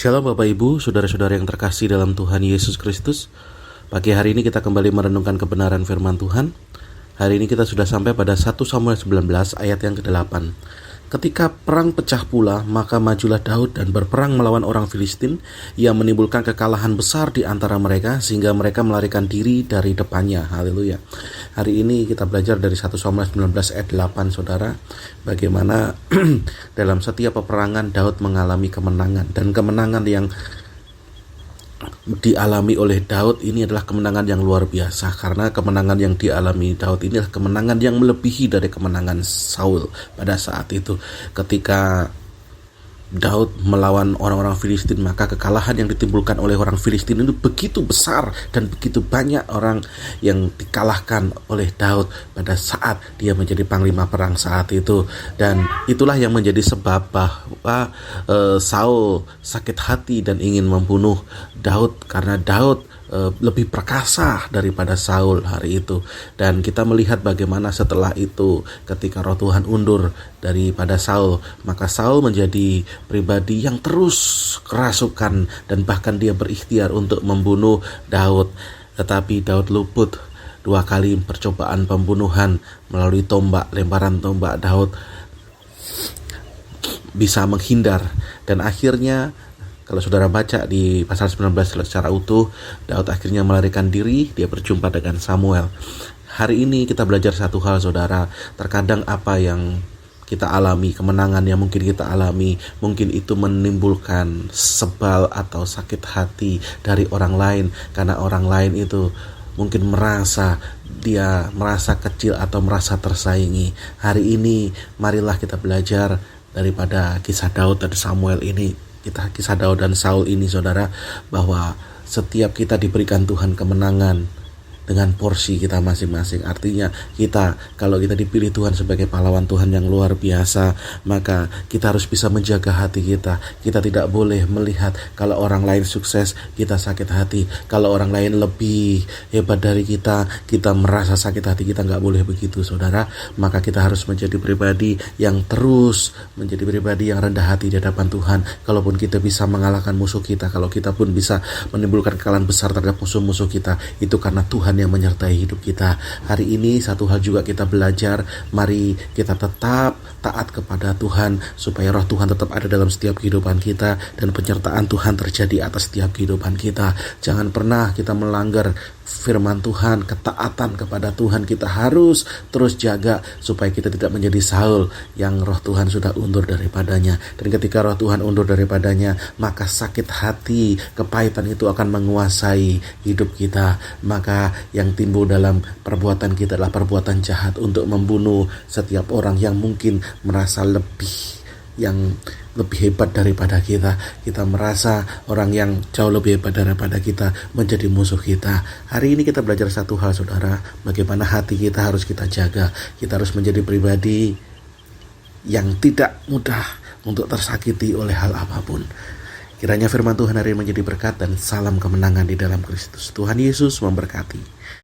Shalom Bapak Ibu, saudara-saudara yang terkasih dalam Tuhan Yesus Kristus. Pagi hari ini kita kembali merenungkan kebenaran firman Tuhan. Hari ini kita sudah sampai pada 1 Samuel 19 ayat yang ke-8. Ketika perang pecah pula, maka majulah Daud dan berperang melawan orang Filistin. Ia menimbulkan kekalahan besar di antara mereka sehingga mereka melarikan diri dari depannya. Haleluya. Hari ini kita belajar dari 1 Samuel 19 ayat 8, saudara, bagaimana dalam setiap peperangan Daud mengalami kemenangan, dan kemenangan yang dialami oleh Daud ini adalah kemenangan yang luar biasa, karena kemenangan yang dialami Daud ini adalah kemenangan yang melebihi dari kemenangan Saul pada saat itu. Ketika Daud melawan orang-orang Filistin, maka kekalahan yang ditimbulkan oleh orang Filistin itu begitu besar dan begitu banyak orang yang dikalahkan oleh Daud pada saat dia menjadi panglima perang saat itu. Dan itulah yang menjadi sebab bahwa Saul sakit hati dan ingin membunuh Daud, karena Daud lebih perkasa daripada Saul hari itu. Dan kita melihat bagaimana setelah itu ketika roh Tuhan undur daripada Saul, maka Saul menjadi pribadi yang terus kerasukan dan bahkan dia berikhtiar untuk membunuh Daud. Tetapi Daud luput 2 kali percobaan pembunuhan melalui tombak, lemparan tombak. Daud bisa menghindar, dan akhirnya kalau saudara baca di pasal 19 secara utuh, Daud akhirnya melarikan diri, dia berjumpa dengan Samuel. Hari ini kita belajar satu hal, saudara. Terkadang apa yang kita alami, kemenangan yang mungkin kita alami, mungkin itu menimbulkan sebal atau sakit hati dari orang lain, karena orang lain itu mungkin merasa kecil atau merasa tersaingi. Hari ini marilah kita belajar daripada kisah Daud dan Samuel ini. Kisah Daud dan Saul ini, saudara, bahwa setiap kita diberikan Tuhan kemenangan dengan porsi kita masing-masing. Artinya kalau kita dipilih Tuhan sebagai pahlawan Tuhan yang luar biasa, maka kita harus bisa menjaga hati kita. Kita tidak boleh melihat kalau orang lain sukses, kita sakit hati. Kalau orang lain lebih hebat dari kita merasa sakit hati. Kita gak boleh begitu, saudara. Maka kita harus menjadi pribadi yang terus menjadi pribadi yang rendah hati di hadapan Tuhan. Kalaupun kita bisa mengalahkan musuh kita, kalau kita pun bisa menimbulkan kekalahan besar terhadap musuh-musuh kita, itu karena Tuhan yang menyertai hidup kita. Hari ini satu hal juga kita belajar, mari kita tetap taat kepada Tuhan, supaya roh Tuhan tetap ada dalam setiap kehidupan kita dan penyertaan Tuhan terjadi atas setiap kehidupan kita. Jangan pernah kita melanggar firman Tuhan, ketaatan kepada Tuhan kita harus terus jaga supaya kita tidak menjadi Saul yang roh Tuhan sudah undur daripadanya. Dan ketika roh Tuhan undur daripadanya, maka sakit hati, kepahitan itu akan menguasai hidup kita. Maka yang timbul dalam perbuatan kita adalah perbuatan jahat untuk membunuh setiap orang yang mungkin merasa lebih hebat daripada kita. Kita merasa orang yang jauh lebih hebat daripada kita menjadi musuh kita. Hari ini kita belajar satu hal, saudara, bagaimana hati kita harus kita jaga. Kita harus menjadi pribadi yang tidak mudah untuk tersakiti oleh hal apapun. Kiranya firman Tuhan hari ini menjadi berkat dan salam kemenangan di dalam Kristus. Tuhan Yesus memberkati.